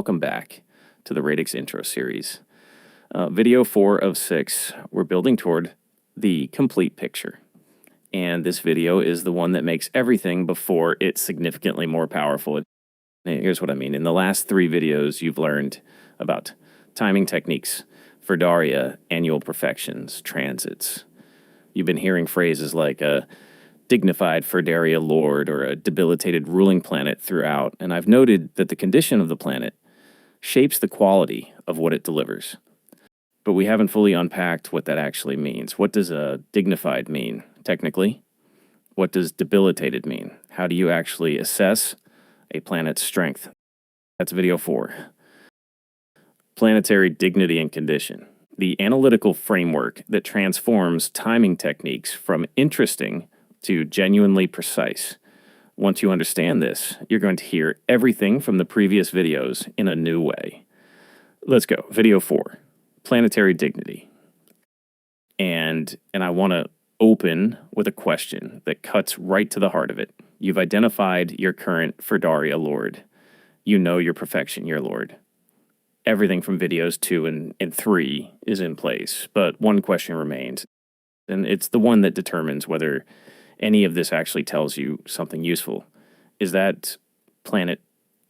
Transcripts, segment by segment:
welcome back to the RADIX Intro Series. Video 4 of 6, we're building toward the complete picture. And this video is the one that makes everything before it's significantly more powerful. Here's what I mean. In the last 3 videos, you've learned about timing techniques, Ferdaria, annual perfections, transits. You've been hearing phrases like a dignified Ferdaria lord or a debilitated ruling planet throughout, and I've noted that the condition of the planet shapes the quality of what it delivers. But we haven't fully unpacked what that actually means. What does a dignified mean, technically? What does debilitated mean? How do you actually assess a planet's strength? That's video 4. Planetary dignity and condition. The analytical framework that transforms timing techniques from interesting to genuinely precise. Once you understand this, you're going to hear everything from the previous videos in a new way. Let's go. Video 4, Planetary Dignity. And I want to open with a question that cuts right to the heart of it. You've identified your current Ferdaria Lord. You know your perfection, your Lord. Everything from videos 2 and 3 is in place, but one question remains, and it's the one that determines whether any of this actually tells you something useful. Is that planet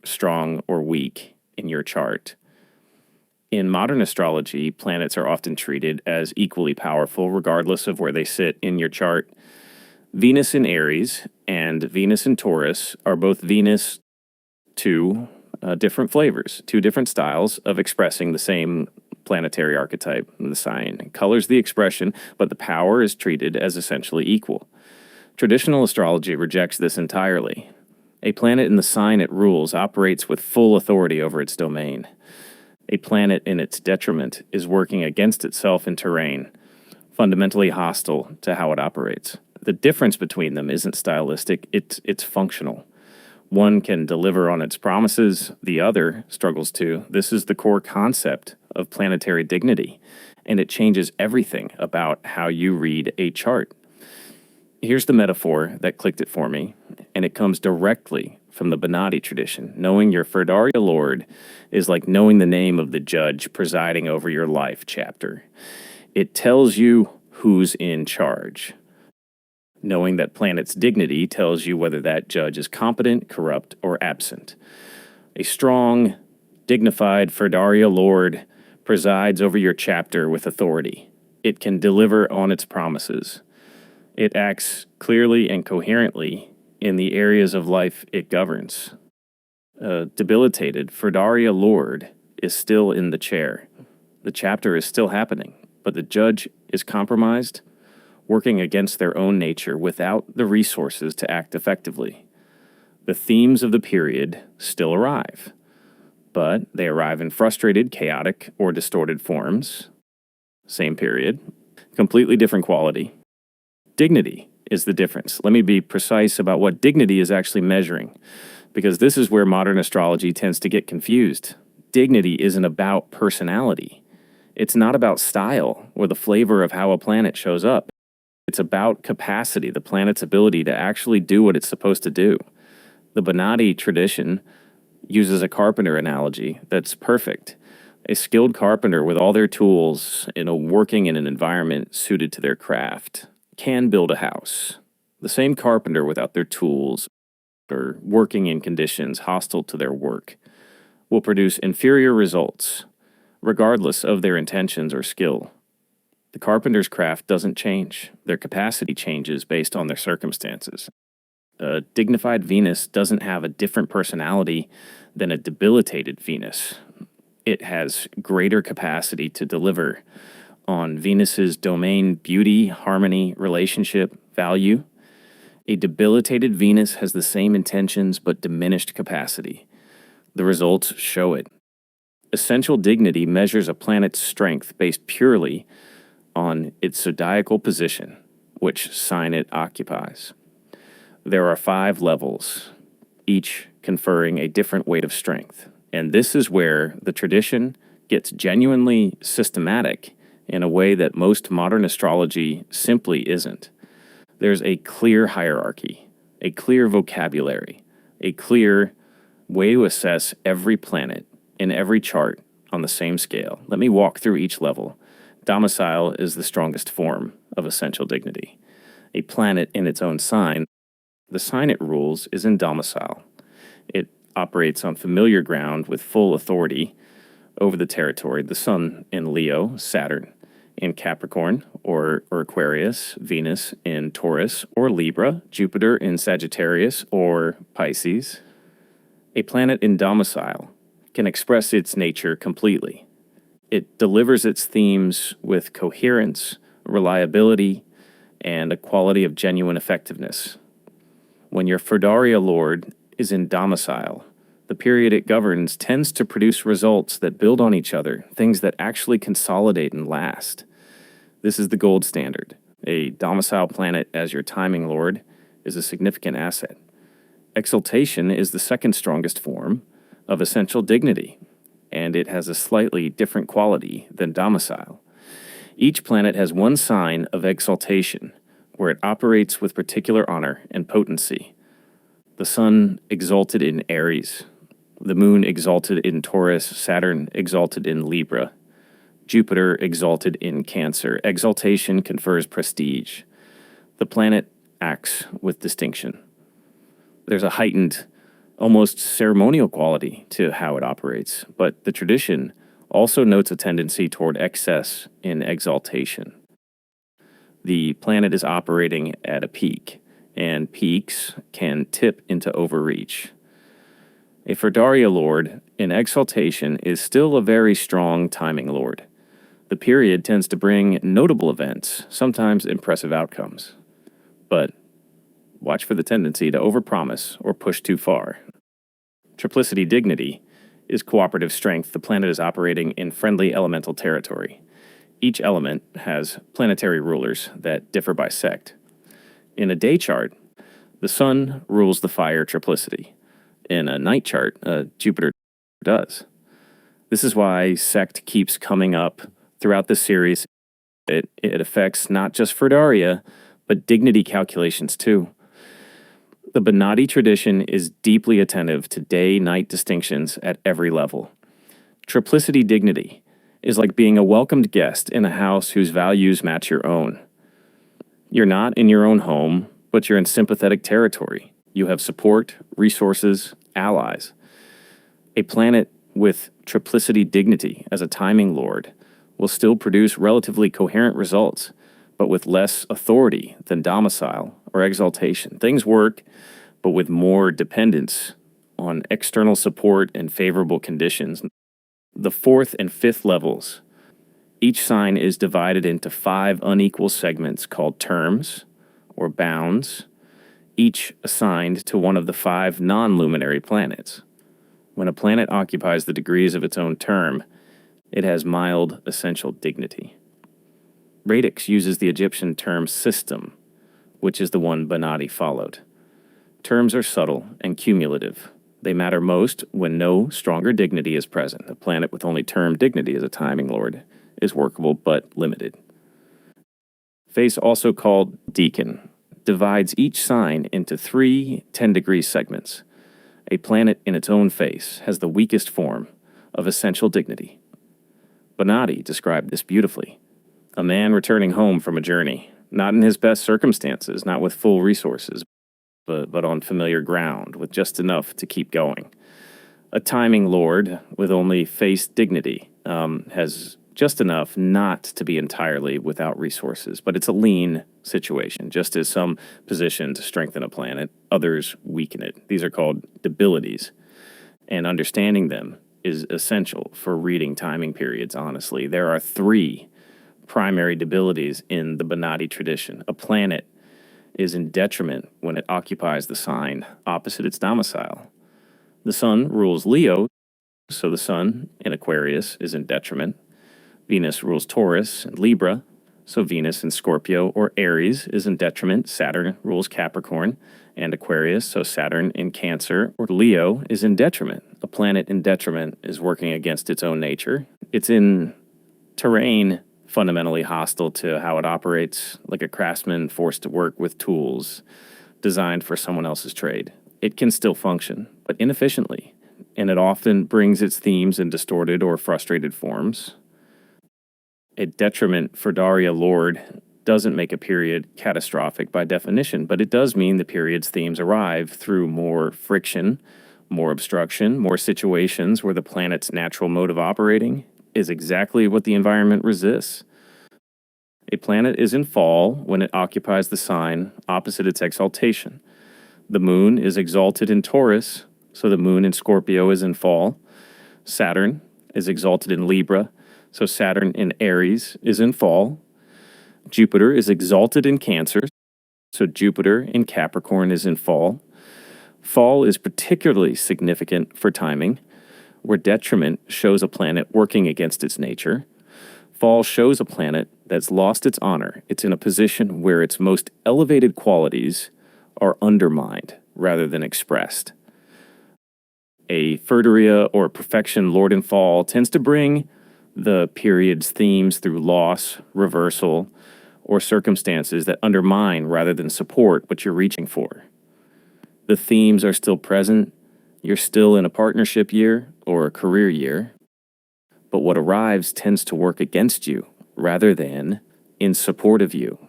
strong or weak in your chart? In modern astrology, planets are often treated as equally powerful regardless of where they sit in your chart. Venus in Aries and Venus in Taurus are both Venus, two different flavors, 2 different styles of expressing the same planetary archetype. The sign colors the expression, but the power is treated as essentially equal. Traditional astrology rejects this entirely. A planet in the sign it rules operates with full authority over its domain. A planet in its detriment is working against itself in terrain, fundamentally hostile to how it operates. The difference between them isn't stylistic, it's functional. One can deliver on its promises, the other struggles to. This is the core concept of planetary dignity, and it changes everything about how you read a chart. Here's the metaphor that clicked it for me, and it comes directly from the Dignities tradition. Knowing your Ferdaria Lord is like knowing the name of the judge presiding over your life chapter. It tells you who's in charge. Knowing that planet's dignity tells you whether that judge is competent, corrupt, or absent. A strong, dignified Ferdaria Lord presides over your chapter with authority. It can deliver on its promises. It acts clearly and coherently in the areas of life it governs. A debilitated Ferdaria Lord is still in the chair. The chapter is still happening, but the judge is compromised, working against their own nature without the resources to act effectively. The themes of the period still arrive, but they arrive in frustrated, chaotic, or distorted forms. Same period, completely different quality. Dignity is the difference. Let me be precise about what dignity is actually measuring, because this is where modern astrology tends to get confused. Dignity isn't about personality. It's not about style or the flavor of how a planet shows up. It's about capacity, the planet's ability to actually do what it's supposed to do. The Dignities tradition uses a carpenter analogy that's perfect. A skilled carpenter with all their tools, working in an environment suited to their craft, can build a house. The same carpenter without their tools or working in conditions hostile to their work will produce inferior results, regardless of their intentions or skill. The carpenter's craft doesn't change. Their capacity changes based on their circumstances. A dignified Venus doesn't have a different personality than a debilitated Venus. It has greater capacity to deliver on Venus's domain, beauty, harmony, relationship, value. A debilitated Venus has the same intentions but diminished capacity. The results show it. Essential dignity measures a planet's strength based purely on its zodiacal position, which sign it occupies. There are 5 levels, each conferring a different weight of strength. And this is where the tradition gets genuinely systematic in a way that most modern astrology simply isn't. There's a clear hierarchy, a clear vocabulary, a clear way to assess every planet in every chart on the same scale. Let me walk through each level. Domicile is the strongest form of essential dignity. A planet in its own sign, the sign it rules is in domicile. It operates on familiar ground with full authority over the territory. The Sun in Leo, Saturn in Capricorn or Aquarius, Venus in Taurus or Libra, Jupiter in Sagittarius or Pisces. A planet in domicile can express its nature completely. It delivers its themes with coherence, reliability, and a quality of genuine effectiveness. When your Ferdaria Lord is in domicile, the period it governs tends to produce results that build on each other, things that actually consolidate and last. This is the gold standard. A domicile planet as your timing lord is a significant asset. Exaltation is the second strongest form of essential dignity, and it has a slightly different quality than domicile. Each planet has one sign of exaltation, where it operates with particular honor and potency. The Sun exalted in Aries, the Moon exalted in Taurus, Saturn exalted in Libra, Jupiter exalted in Cancer. Exaltation confers prestige. The planet acts with distinction. There's a heightened, almost ceremonial quality to how it operates, but the tradition also notes a tendency toward excess in exaltation. The planet is operating at a peak, and peaks can tip into overreach. A Ferdaria Lord in exaltation is still a very strong timing lord. The period tends to bring notable events, sometimes impressive outcomes. But watch for the tendency to overpromise or push too far. Triplicity Dignity is cooperative strength. The planet is operating in friendly elemental territory. Each element has planetary rulers that differ by sect. In a day chart, the Sun rules the fire triplicity. In a night chart, Jupiter does. This is why sect keeps coming up throughout the series. It affects not just Ferdaria, but dignity calculations too. The Benati tradition is deeply attentive to day-night distinctions at every level. Triplicity dignity is like being a welcomed guest in a house whose values match your own. You're not in your own home, but you're in sympathetic territory. You have support, resources, allies. A planet with triplicity dignity as a timing lord will still produce relatively coherent results, but with less authority than domicile or exaltation. Things work, but with more dependence on external support and favorable conditions. The fourth and fifth levels, each sign is divided into 5 unequal segments called terms or bounds, each assigned to one of the 5 non-luminary planets. When a planet occupies the degrees of its own term, it has mild essential dignity. RADIX uses the Egyptian term system, which is the one Benati followed. Terms are subtle and cumulative. They matter most when no stronger dignity is present. A planet with only term dignity as a timing lord is workable but limited. Face, also called deacon, divides each sign into 3 10-degree segments. A planet in its own face has the weakest form of essential dignity. Benati described this beautifully. A man returning home from a journey, not in his best circumstances, not with full resources, but on familiar ground, with just enough to keep going. A timing lord with only face dignity has just enough not to be entirely without resources, but it's a lean situation. Just as some position to strengthen a planet, others weaken it. These are called debilities, and understanding them is essential for reading timing periods honestly. There are 3 primary debilities in the Benati tradition. A planet is in detriment when it occupies the sign opposite its domicile. The Sun rules Leo, so the Sun in Aquarius is in detriment. Venus rules Taurus and Libra, so Venus in Scorpio or Aries is in detriment. Saturn rules Capricorn and Aquarius, so Saturn in Cancer or Leo is in detriment. A planet in detriment is working against its own nature. It's in terrain fundamentally hostile to how it operates, like a craftsman forced to work with tools designed for someone else's trade. It can still function, but inefficiently, and it often brings its themes in distorted or frustrated forms. A detriment for Daria Lord doesn't make a period catastrophic by definition, but it does mean the period's themes arrive through more friction, more obstruction, more situations where the planet's natural mode of operating is exactly what the environment resists. A planet is in fall when it occupies the sign opposite its exaltation. The moon is exalted in Taurus, so the moon in Scorpio is in fall. Saturn is exalted in Libra, so Saturn in Aries is in fall. Jupiter is exalted in Cancer, so Jupiter in Capricorn is in fall. Fall is particularly significant for timing, where detriment shows a planet working against its nature. Fall shows a planet that's lost its honor. It's in a position where its most elevated qualities are undermined rather than expressed. A Furderia or perfection Lord in fall tends to bring the period's themes through loss, reversal, or circumstances that undermine rather than support what you're reaching for. The themes are still present. You're still in a partnership year or a career year, but what arrives tends to work against you rather than in support of you.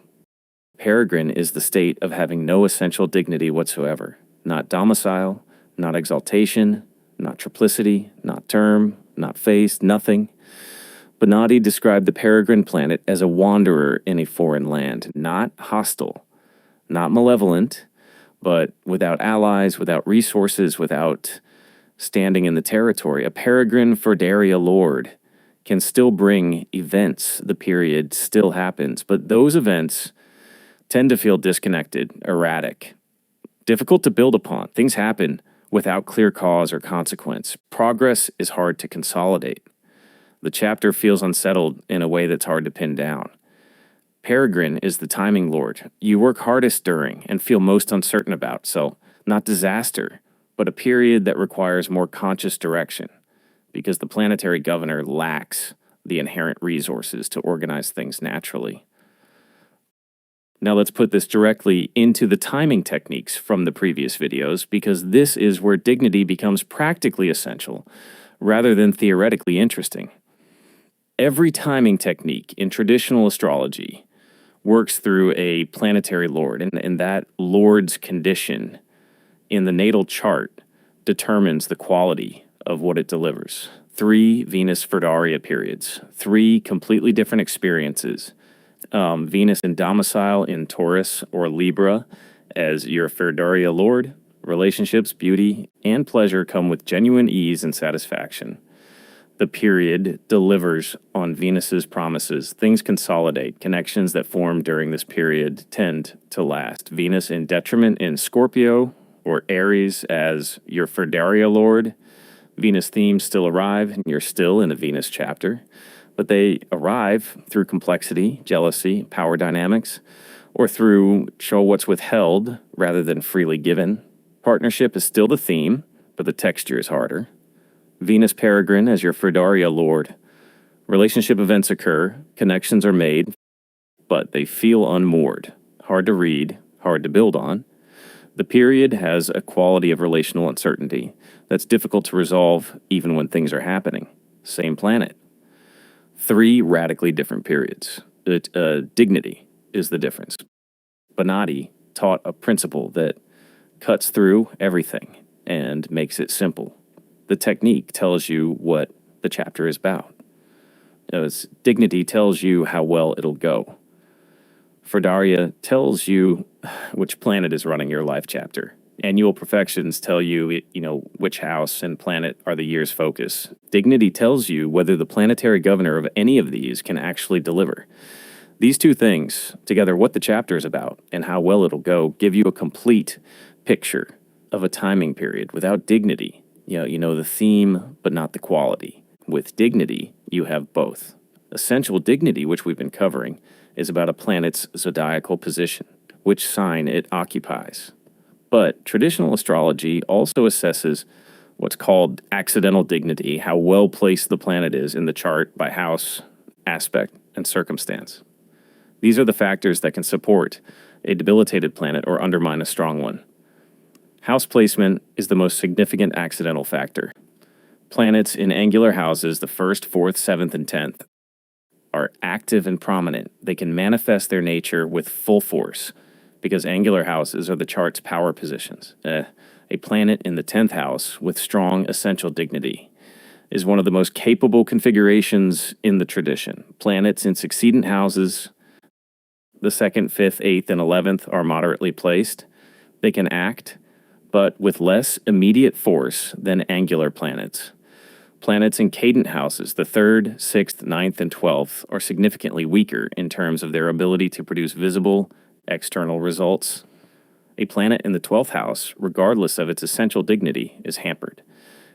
Peregrine is the state of having no essential dignity whatsoever. Not domicile, not exaltation, not triplicity, not term, not face, nothing. Bonatti described the peregrine planet as a wanderer in a foreign land, not hostile, not malevolent, but without allies, without resources, without standing in the territory. A peregrine for Daria Lord can still bring events. The period still happens, but those events tend to feel disconnected, erratic, difficult to build upon. Things happen without clear cause or consequence. Progress is hard to consolidate. The chapter feels unsettled in a way that's hard to pin down. Peregrine is the timing lord. You work hardest during and feel most uncertain about, so not disaster, but a period that requires more conscious direction, because the planetary governor lacks the inherent resources to organize things naturally. Now let's put this directly into the timing techniques from the previous videos, because this is where dignity becomes practically essential rather than theoretically interesting. Every timing technique in traditional astrology works through a planetary lord, and that lord's condition in the natal chart determines the quality of what it delivers. 3 Venus Ferdaria periods, 3 completely different experiences. Venus in domicile in Taurus or Libra as your Ferdaria lord. Relationships, beauty, and pleasure come with genuine ease and satisfaction. The period delivers on Venus's promises. Things consolidate. Connections that form during this period tend to last. Venus in detriment in Scorpio or Aries as your Ferdaria lord. Venus themes still arrive, and you're still in a Venus chapter, but they arrive through complexity, jealousy, power dynamics, or through show what's withheld rather than freely given. Partnership is still the theme, but the texture is harder. Venus peregrine as your Ferdaria lord. Relationship events occur, connections are made, but they feel unmoored, hard to read, hard to build on. The period has a quality of relational uncertainty that's difficult to resolve even when things are happening. Same planet. 3 radically different periods. Dignity is the difference. Bonatti taught a principle that cuts through everything and makes it simple. The technique tells you what the chapter is about. Dignity tells you how well it'll go. Ferdaria tells you which planet is running your life chapter. Annual perfections tell you, which house and planet are the year's focus. Dignity tells you whether the planetary governor of any of these can actually deliver. These 2 things, together what the chapter is about and how well it'll go, give you a complete picture of a timing period. Without dignity, you know the theme, but not the quality. With dignity, you have both. Essential dignity, which we've been covering, is about a planet's zodiacal position, which sign it occupies. But traditional astrology also assesses what's called accidental dignity, how well placed the planet is in the chart by house, aspect, and circumstance. These are the factors that can support a debilitated planet or undermine a strong one. House placement is the most significant accidental factor. Planets in angular houses, the 1st, 4th, 7th, and 10th, are active and prominent. They can manifest their nature with full force because angular houses are the chart's power positions. A planet in the 10th house with strong essential dignity is one of the most capable configurations in the tradition. Planets in succedent houses, the 2nd, 5th, 8th, and 11th, are moderately placed. They can act, but with less immediate force than angular planets. Planets in cadent houses, the 3rd, 6th, 9th, and 12th, are significantly weaker in terms of their ability to produce visible external results. A planet in the 12th house, regardless of its essential dignity, is hampered.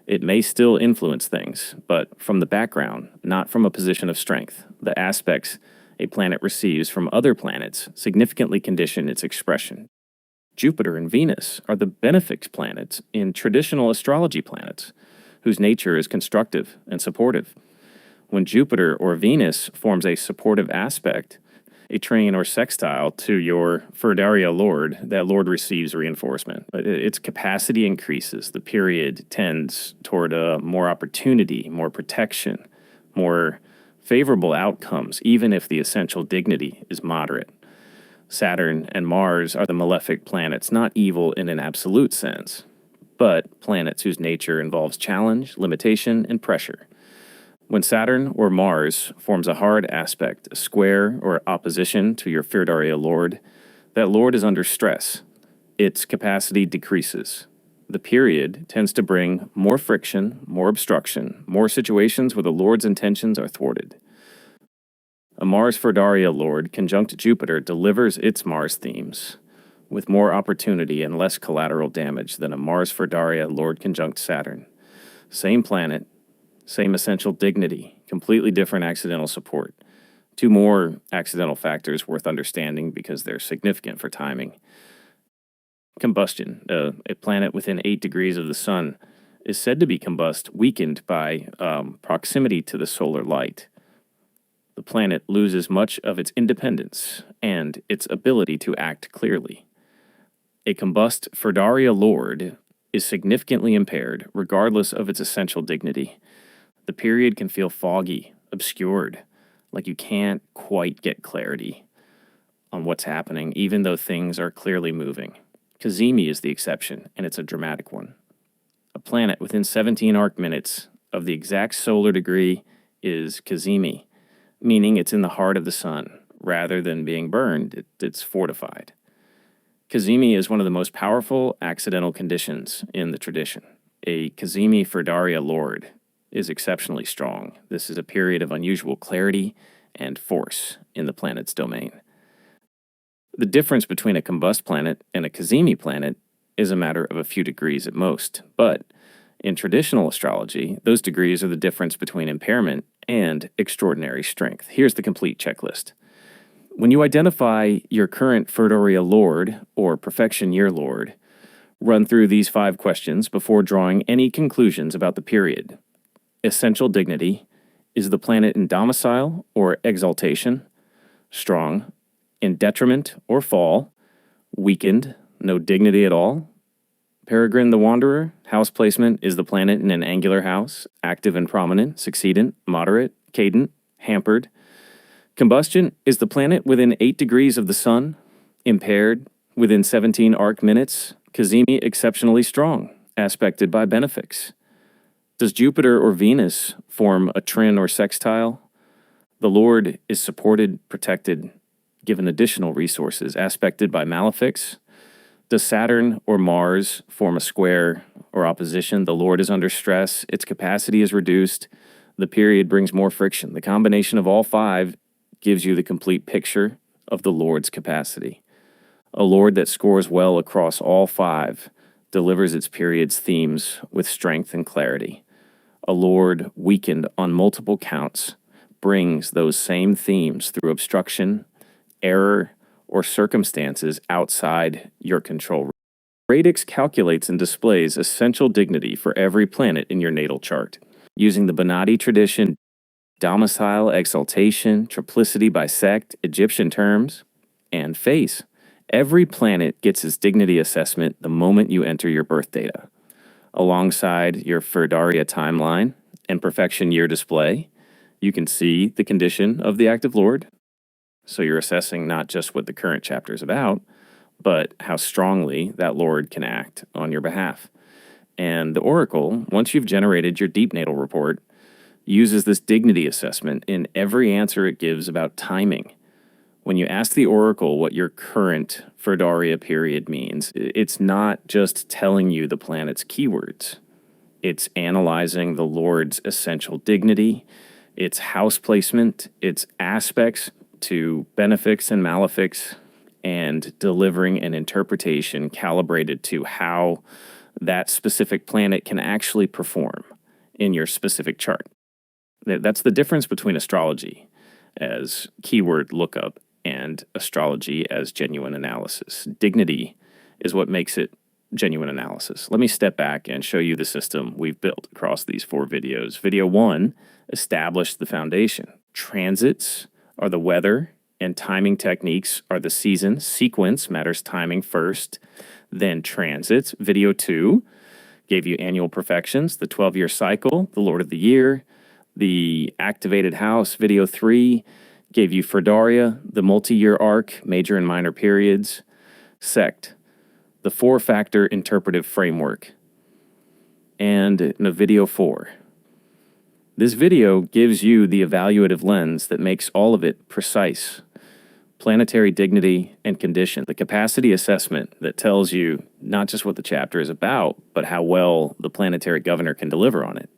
It may still influence things, but from the background, not from a position of strength. The aspects a planet receives from other planets significantly condition its expression. Jupiter and Venus are the benefic planets in traditional astrology planets, whose nature is constructive and supportive. When Jupiter or Venus forms a supportive aspect, a trine or sextile to your Ferdaria Lord, that Lord receives reinforcement. Its capacity increases. The period tends toward more opportunity, more protection, more favorable outcomes, even if the essential dignity is moderate. Saturn and Mars are the malefic planets, not evil in an absolute sense, but planets whose nature involves challenge, limitation, and pressure. When Saturn or Mars forms a hard aspect, a square or opposition to your Firdaria Lord, that Lord is under stress. Its capacity decreases. The period tends to bring more friction, more obstruction, more situations where the Lord's intentions are thwarted. A Mars Firdaria Lord conjunct Jupiter delivers its Mars themes with more opportunity and less collateral damage than a Mars Firdaria Lord conjunct Saturn. Same planet, same essential dignity, completely different accidental support. Two more accidental factors worth understanding because they're significant for timing. Combustion. A planet within 8 degrees of the Sun is said to be weakened by proximity to the solar light. The planet loses much of its independence and its ability to act clearly. A combust Firdaria Lord is significantly impaired, regardless of its essential dignity. The period can feel foggy, obscured, like you can't quite get clarity on what's happening, even though things are clearly moving. Cazimi is the exception, and it's a dramatic one. A planet within 17 arc minutes of the exact solar degree is Cazimi, meaning it's in the heart of the sun. Rather than being burned, it's fortified. Cazimi is one of the most powerful accidental conditions in the tradition. A Cazimi Firdaria Lord is exceptionally strong. This is a period of unusual clarity and force in the planet's domain. The difference between a combust planet and a Cazimi planet is a matter of a few degrees at most, but in traditional astrology, those degrees are the difference between impairment and extraordinary strength. Here's the complete checklist. When you identify your current Firdaria Lord or Perfection Year Lord, run through these 5 questions before drawing any conclusions about the period. Essential dignity. Is the planet in domicile or exaltation? Strong. In detriment or fall? Weakened. No dignity at all? Peregrine the Wanderer. House placement. Is the planet in an angular house? Active and prominent? Succedent? Moderate? Cadent? Hampered? Combustion. Is the planet within 8 degrees of the Sun? Impaired? Within 17 arc minutes? Cazimi exceptionally strong, aspected by benefics. Does Jupiter or Venus form a trine or sextile? The Lord is supported, protected, given additional resources, aspected by malefics. Does Saturn or Mars form a square or opposition? The Lord is under stress, its capacity is reduced, the period brings more friction. The combination of all 5 gives you the complete picture of the Lord's capacity. A Lord that scores well across all 5 delivers its period's themes with strength and clarity. A Lord weakened on multiple counts brings those same themes through obstruction, error, or circumstances outside your control. RADIX calculates and displays essential dignity for every planet in your natal chart. Using the Bonatti tradition, domicile, exaltation, triplicity, bisect, Egyptian terms, and face. Every planet gets its dignity assessment the moment you enter your birth data. Alongside your Ferdaria timeline and perfection year display, you can see the condition of the active lord. So you're assessing not just what the current chapter is about, but how strongly that lord can act on your behalf. And the oracle, once you've generated your deep natal report, uses this dignity assessment in every answer it gives about timing. When you ask the oracle what your current Ferdaria period means, it's not just telling you the planet's keywords. It's analyzing the lord's essential dignity, its house placement, its aspects to benefics and malefics, and delivering an interpretation calibrated to how that specific planet can actually perform in your specific chart. That's the difference between astrology as keyword lookup and astrology as genuine analysis. Dignity is what makes it genuine analysis. Let me step back and show you the system we've built across these 4 videos. Video 1 established the foundation. Transits are the weather, and timing techniques are the season. Sequence matters timing first, then transits. Video 2 gave you annual perfections, the 12-year cycle, the Lord of the Year, the activated house. Video 3 gave you Ferdaria, the multi-year arc, major and minor periods. Sect, the 4-factor interpretive framework. And in video 4, this video gives you the evaluative lens that makes all of it precise. Planetary dignity and condition, the capacity assessment that tells you not just what the chapter is about, but how well the planetary governor can deliver on it.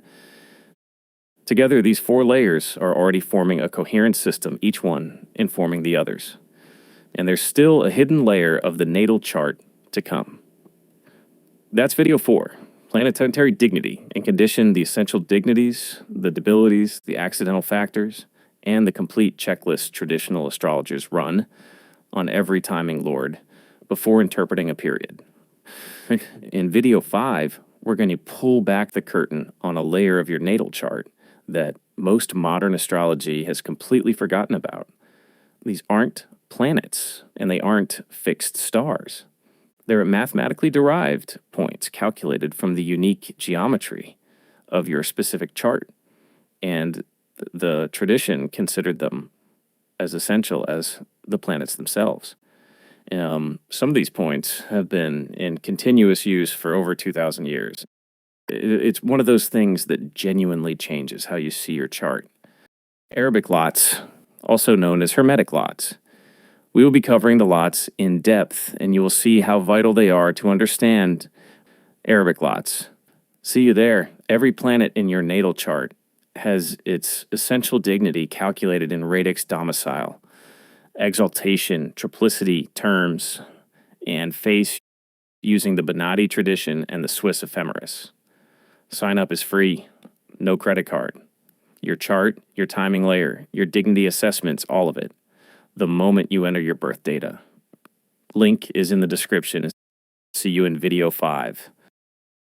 Together, these 4 layers are already forming a coherent system, each one informing the others. And there's still a hidden layer of the natal chart to come. That's video 4, planetary dignity and condition, the essential dignities, the debilities, the accidental factors, and the complete checklist traditional astrologers run on every timing lord before interpreting a period. In video 5, we're going to pull back the curtain on a layer of your natal chart that most modern astrology has completely forgotten about. These aren't planets, and they aren't fixed stars. They're mathematically derived points calculated from the unique geometry of your specific chart, and the tradition considered them as essential as the planets themselves. Some of these points have been in continuous use for over 2,000 years. It's one of those things that genuinely changes how you see your chart. Arabic lots, also known as Hermetic lots. We will be covering the lots in depth, and you will see how vital they are to understand Arabic lots. See you there. Every planet in your natal chart has its essential dignity calculated in RADIX domicile, exaltation, triplicity terms, and face using the Benati tradition and the Swiss ephemeris. Sign up is free, no credit card. Your chart, your timing layer, your dignity assessments, all of it, the moment you enter your birth data. Link is in the description. See you in video 5.